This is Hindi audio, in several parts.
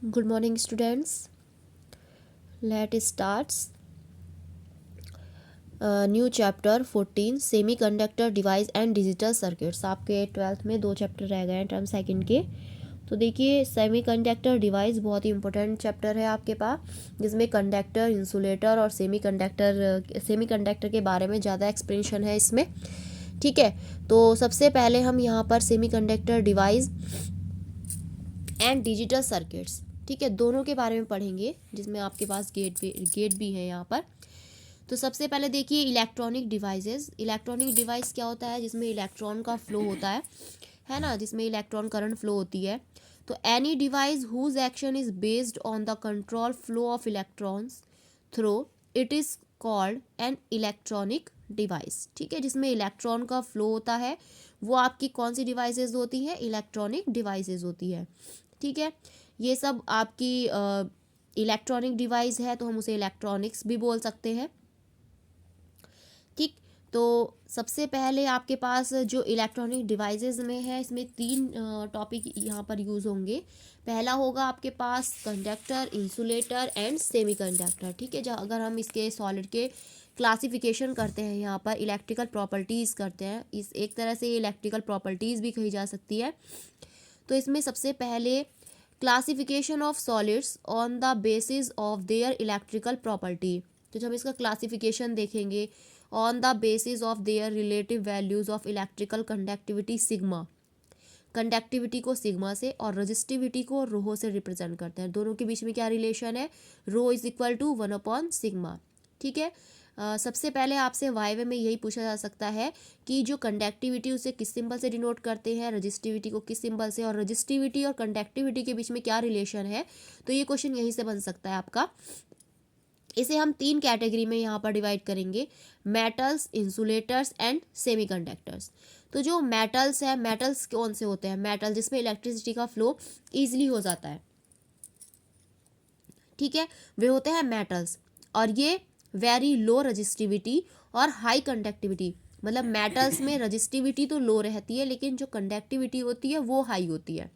Good morning, students. Let's start new chapter 14 semiconductor device and digital circuits. आपके 12th में 2 चैप्टर रह गए हैं टर्म सेकंड के। तो देखिए, सेमीकंडक्टर डिवाइस बहुत ही इंपॉर्टेंट चैप्टर है आपके पास, जिसमें कंडक्टर, इंसुलेटर और सेमीकंडक्टर के बारे में ज़्यादा एक्सप्लेनेशन है इसमें। ठीक है, तो सबसे पहले हम यहाँ पर semiconductor device and digital circuits, ठीक है, दोनों के बारे में पढ़ेंगे, जिसमें आपके पास गेट भी है यहाँ पर। तो सबसे पहले देखिए इलेक्ट्रॉनिक डिवाइसेस। इलेक्ट्रॉनिक डिवाइस क्या होता है? जिसमें इलेक्ट्रॉन का फ्लो होता है ना, जिसमें इलेक्ट्रॉन करंट फ्लो होती है। तो any device whose action is based on the control flow of electrons through it is called an electronic device. ठीक है, जिसमें इलेक्ट्रॉन का फ्लो होता है वो आपकी कौन सी डिवाइसेस होती है? इलेक्ट्रॉनिक डिवाइसेस होती है। ठीक है, ये सब आपकी इलेक्ट्रॉनिक डिवाइस है, तो हम उसे इलेक्ट्रॉनिक्स भी बोल सकते हैं। ठीक, तो सबसे पहले आपके पास जो इलेक्ट्रॉनिक डिवाइसेस में है, इसमें 3 टॉपिक यहाँ पर यूज़ होंगे। पहला होगा आपके पास कंडक्टर, इंसुलेटर एंड सेमीकंडक्टर। ठीक है, जहाँ अगर हम इसके सॉलिड के क्लासिफिकेशन करते हैं, यहाँ पर इलेक्ट्रिकल प्रॉपर्टीज़ करते हैं, इस एक तरह से इलेक्ट्रिकल प्रॉपर्टीज़ भी कही जा सकती है। तो इसमें सबसे पहले classification of solids on the basis of their electrical property. तो जब हम इसका क्लासिफिकेशन देखेंगे on the basis of their relative values of electrical conductivity sigma, conductivity को सिग्मा से और रजिस्टिविटी को रो से रिप्रेजेंट करते हैं। दोनों के बीच में क्या रिलेशन है? रो इज इक्वल टू 1/सिग्मा। ठीक है, सबसे पहले आपसे वाइवे में यही पूछा जा सकता है कि जो कंडक्टिविटी उसे किस सिंबल से डिनोट करते हैं, रजिस्टिविटी को किस सिंबल से, और रजिस्टिविटी और कंडक्टिविटी के बीच में क्या रिलेशन है। तो ये क्वेश्चन यहीं से बन सकता है आपका। इसे हम 3 कैटेगरी में यहाँ पर डिवाइड करेंगे, मेटल्स, इंसुलेटर्स एंड सेमीकंडक्टर्स। तो जो मेटल्स है, मेटल्स कौन से होते हैं? मेटल जिसमें इलेक्ट्रिसिटी का फ्लो ईजिली हो जाता है, ठीक है, वे होते हैं मेटल्स। और ये वेरी लो रजिस्टिविटी और हाई कंडक्टिविटी, मतलब मेटल्स में रजिस्टिविटी तो लो रहती है, लेकिन जो कंडक्टिविटी होती है वो हाई होती है।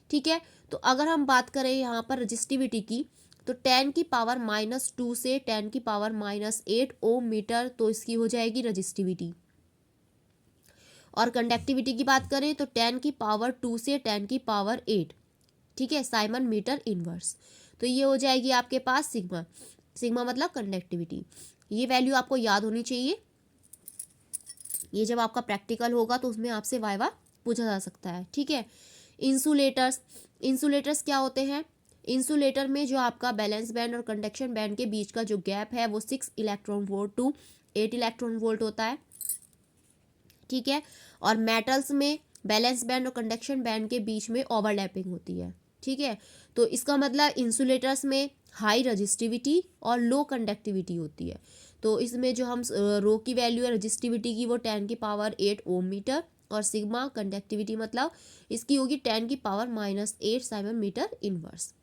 ठीक है, तो अगर हम बात करें यहाँ पर रजिस्टिविटी की, तो 10⁻⁻2 से 10⁻⁻8 ओम मीटर, तो इसकी हो जाएगी रजिस्टिविटी। और कंडक्टिविटी की बात करें तो 10⁻2 से 10⁻8, ठीक है, साइमन मीटर इनवर्स। तो ये हो जाएगी आपके पास सिग्मा। सिग्मा मतलब कंडक्टिविटी। ये वैल्यू आपको याद होनी चाहिए। ये जब आपका प्रैक्टिकल होगा तो उसमें आपसे वाइवा पूछा जा सकता है। ठीक है, इंसुलेटर्स। इंसुलेटर्स क्या होते हैं? इंसुलेटर में जो आपका बैलेंस बैंड और कंडक्शन बैंड के बीच का जो गैप है वो 6 electron volt to 8 electron volt होता है। ठीक है, और मेटल्स में बैलेंस बैंड और कंडक्शन बैंड के बीच में ओवरलैपिंग होती है। ठीक है, तो इसका मतलब इंसुलेटर्स में हाई रजिस्टिविटी और लो कंडक्टिविटी होती है। तो इसमें जो हम रो की वैल्यू है रजिस्टिविटी की, वो 10⁸ ओम मीटर, और सिग्मा कंडक्टिविटी मतलब इसकी होगी 10⁻⁻8 साइमन मीटर इनवर्स।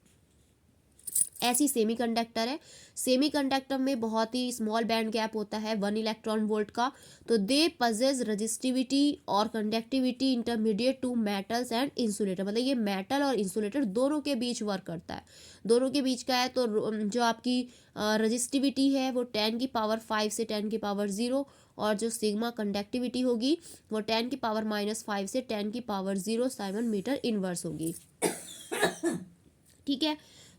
ऐसी सेमीकंडक्टर है। सेमीकंडक्टर में बहुत ही स्मॉल बैंड गैप होता है 1 इलेक्ट्रॉन वोल्ट का। तो दे पजेस रजिस्टिविटी और conductivity intermediate to metals and insulator, मतलब ये मेटल और इंसुलेटर दोनों के बीच वर्क करता है। दोनों के बीच का है, तो जो आपकी रजिस्टिविटी है वो 10⁵ से 10⁻0, और जो सिग्मा कंडक्टिविटी होगी वो 10⁻⁻5 से 10⁻0 साइमन मीटर इनवर्स होगी। ठीक है,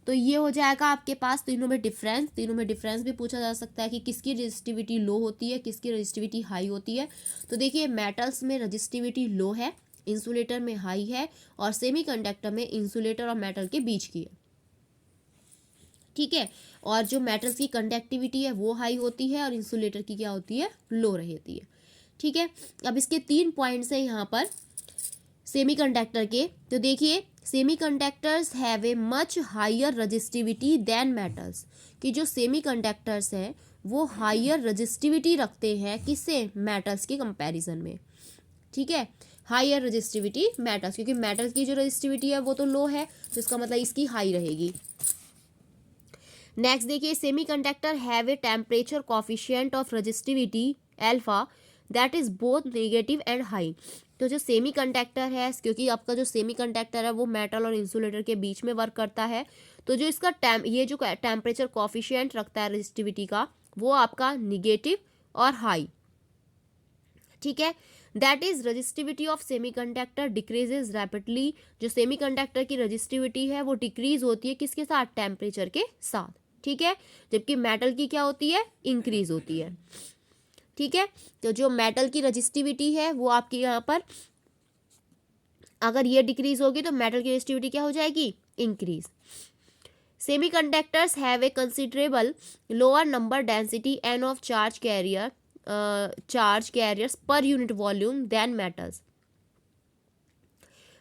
तो ये हो जाएगा आपके पास तीनों में डिफरेंस। तीनों में डिफरेंस भी पूछा जा सकता है कि किसकी रजिस्टिविटी लो होती है, किसकी रजिस्टिविटी हाई होती है। तो देखिए, मेटल्स में रजिस्टिविटी लो है, इंसुलेटर में हाई है, और सेमीकंडक्टर में इंसुलेटर और मेटल के बीच की है। ठीक है, और जो मेटल्स की कंडक्टिविटी है वो हाई होती है, और इंसुलेटर की क्या होती है? लो रहती है। ठीक है, अब इसके 3 पॉइंट्स हैं यहाँ पर सेमीकंडक्टर के। तो देखिए, semiconductors have a much higher resistivity than metals, कि जो सेमीकंडक्टर्स हैं वो हायर रजिस्टिविटी रखते हैं किससे? मेटल्स के कंपैरिजन में। ठीक है, हायर रजिस्टिविटी मेटल्स, क्योंकि मेटल्स की जो रजिस्टिविटी है वो तो लो है, तो इसका मतलब इसकी हाई रहेगी। नेक्स्ट देखिए, semiconductor have a temperature coefficient of resistivity alpha that is both negative and high. तो जो सेमी कंडक्टर है, क्योंकि आपका जो सेमी कंडक्टर है वो मेटल और इंसुलेटर के बीच में वर्क करता है, तो जो इसका ये जो टेम्परेचर कोफिशिएंट रखता है रेजिस्टिविटी का, वो आपका निगेटिव और हाई, ठीक है। That is resistivity of semiconductor decreases rapidly. जो सेमीकंडक्टर की रेजिस्टिविटी है वो डिक्रीज होती है किसके साथ, टेम्परेचर के साथ, ठीक है। जबकि मेटल की क्या होती है, इंक्रीज होती है, ठीक है। तो जो मेटल की रेजिस्टिविटी है वो आपकी यहाँ पर अगर ये डिक्रीज होगी तो मेटल की रेजिस्टिविटी क्या हो जाएगी, increase. Semiconductors have a considerable lower number density N of charge carriers per unit volume than metals.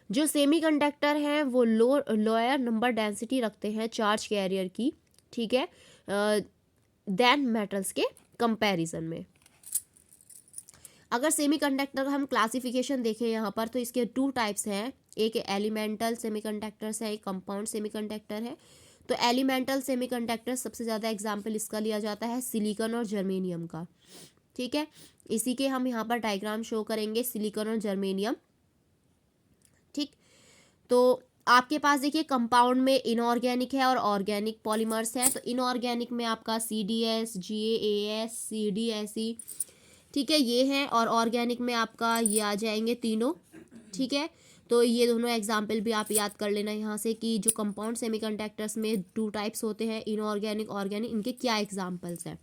जो सेमीकंडक्टर हैं वो लोअर नंबर डेंसिटी रखते हैं चार्ज कैरियर की, ठीक है, देन मेटल्स के कंपैरिजन में। अगर सेमीकंडक्टर का हम क्लासिफिकेशन देखें यहाँ पर, तो इसके 2 टाइप्स हैं, एक एलिमेंटल सेमीकंडक्टर्स है, एक कंपाउंड सेमीकंडक्टर है। तो एलिमेंटल सेमीकंडक्टर सबसे ज़्यादा एग्जाम्पल इसका लिया जाता है सिलिकॉन और जर्मेनियम का, ठीक है। इसी के हम यहाँ पर डायग्राम शो करेंगे, सिलिकॉन और जर्मेनियम, ठीक। तो आपके पास देखिए कंपाउंड में इनऑर्गेनिक है और ऑर्गेनिक पॉलीमर्स हैं। तो इनऑर्गेनिक में आपका CDS, GaAs, CdSe, ठीक है, ये हैं। और ऑर्गेनिक में आपका ये आ जाएंगे तीनों, ठीक है। तो ये दोनों एग्जाम्पल भी आप याद कर लेना यहाँ से कि जो कंपाउंड सेमीकंडक्टर्स में 2 टाइप्स होते हैं, इनऑर्गेनिक, ऑर्गेनिक, इनके क्या एग्जाम्पल्स हैं,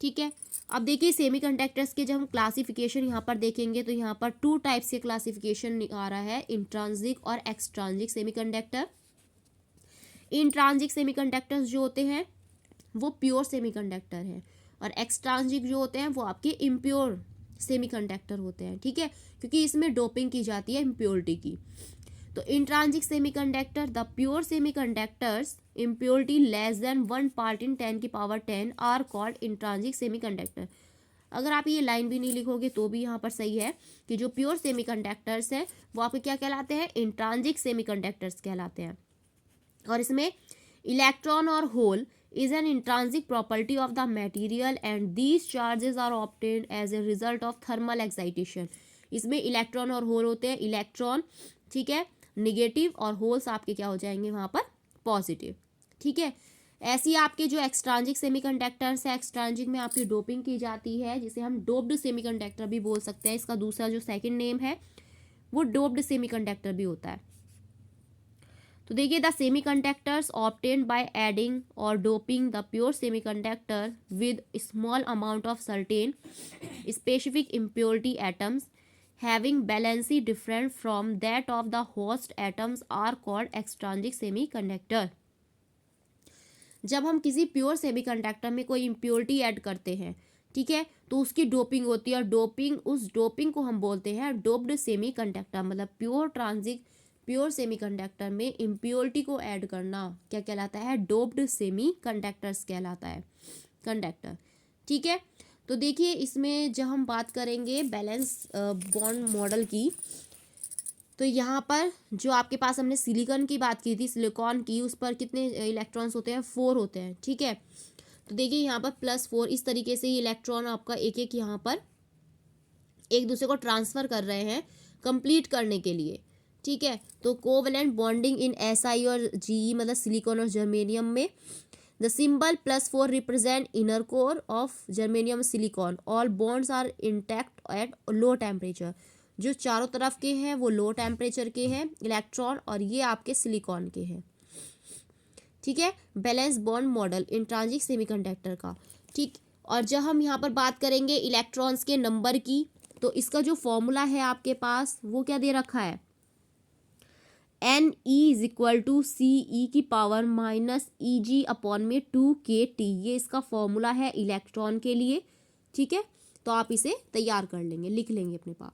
ठीक है। अब देखिए सेमीकंडक्टर्स के जब हम क्लासिफिकेशन यहाँ पर देखेंगे तो यहाँ पर 2 टाइप्स के क्लासिफिकेशन आ रहा है, इंट्रांजिक और एक्सट्रांजिक सेमीकंडक्टर। इंट्रांजिक सेमीकंडक्टर्स जो होते हैं वो प्योर सेमीकंडक्टर हैं, और एक्सट्रांजिक जो होते हैं वो आपके इम्प्योर सेमीकंडक्टर होते हैं, ठीक है, क्योंकि इसमें डोपिंग की जाती है इम्प्योरिटी की। तो intrinsic semiconductor, the pure semiconductors impurity less than 1 part in 10 की power 10 are called intrinsic semiconductor. अगर आप ये लाइन भी नहीं लिखोगे तो भी यहाँ पर सही है कि जो प्योर सेमीकंडक्टर्स हैं वो आपके क्या कहलाते हैं, इंट्रांजिक सेमीकंडक्टर्स कहलाते हैं। और इसमें इलेक्ट्रॉन और whole is an intrinsic property of the material and these charges are obtained as a result of thermal excitation। इसमें इलेक्ट्रॉन और होल होते हैं, इलेक्ट्रॉन, ठीक है, निगेटिव, और होल्स आपके क्या हो जाएंगे वहाँ पर, पॉजिटिव, ठीक है। ऐसी आपके जो एक्सट्रांजिक सेमीकंडक्टर्स है, एक्सट्रांजिक में आपकी डोपिंग की जाती है, जिसे हम डोप्ड सेमीकंडक्टर भी बोल सकते हैं। इसका दूसरा जो सेकंड नेम है वो डोप्ड सेमीकंडक्टर भी होता है। तो देखिए the semiconductors obtained by adding और doping the pure semiconductor with small amount of certain specific impurity atoms having valency different from that of the host atoms are called extrinsic semiconductor. जब हम किसी प्योर सेमीकंडक्टर में कोई इम्प्योरिटी ऐड करते हैं, ठीक है, तो उसकी डोपिंग होती है, और उस डोपिंग को हम बोलते हैं डोप्ड सेमीकंडक्टर। मतलब प्योर सेमीकंडक्टर में इम्प्योरिटी को ऐड करना क्या कहलाता है, डोप्ड सेमीकंडक्टर्स कहलाता है, कंडक्टर, ठीक है। तो देखिए इसमें जब हम बात करेंगे बैलेंस बॉन्ड मॉडल की, तो यहाँ पर जो आपके पास हमने सिलिकॉन की बात की थी, सिलिकॉन की, उस पर कितने इलेक्ट्रॉन्स होते हैं, 4 होते हैं, ठीक है। तो देखिए यहाँ पर +4, इस तरीके से ये इलेक्ट्रॉन आपका एक एक यहाँ पर एक दूसरे को ट्रांसफ़र कर रहे हैं कंप्लीट करने के लिए, ठीक है। तो कोवैलेंट बॉन्डिंग इन SI और GE, मतलब सिलिकॉन और जर्मेनियम में, the symbol +4 represent inner core of germanium silicon, all bonds are intact at low temperature. जो चारों तरफ के हैं वो लो टेम्परेचर के हैं इलेक्ट्रॉन, और ये आपके सिलिकॉन के हैं, ठीक है। Valence bond model intrinsic semiconductor का, ठीक। और जब हम यहाँ पर बात करेंगे इलेक्ट्रॉन्स के नंबर की, तो इसका जो फॉर्मूला है आपके पास वो क्या दे रखा है, Ne = CE की पावर -Eg/2kT, ये इसका फॉर्मूला है इलेक्ट्रॉन के लिए, ठीक है। तो आप इसे तैयार कर लेंगे, लिख लेंगे अपने पास।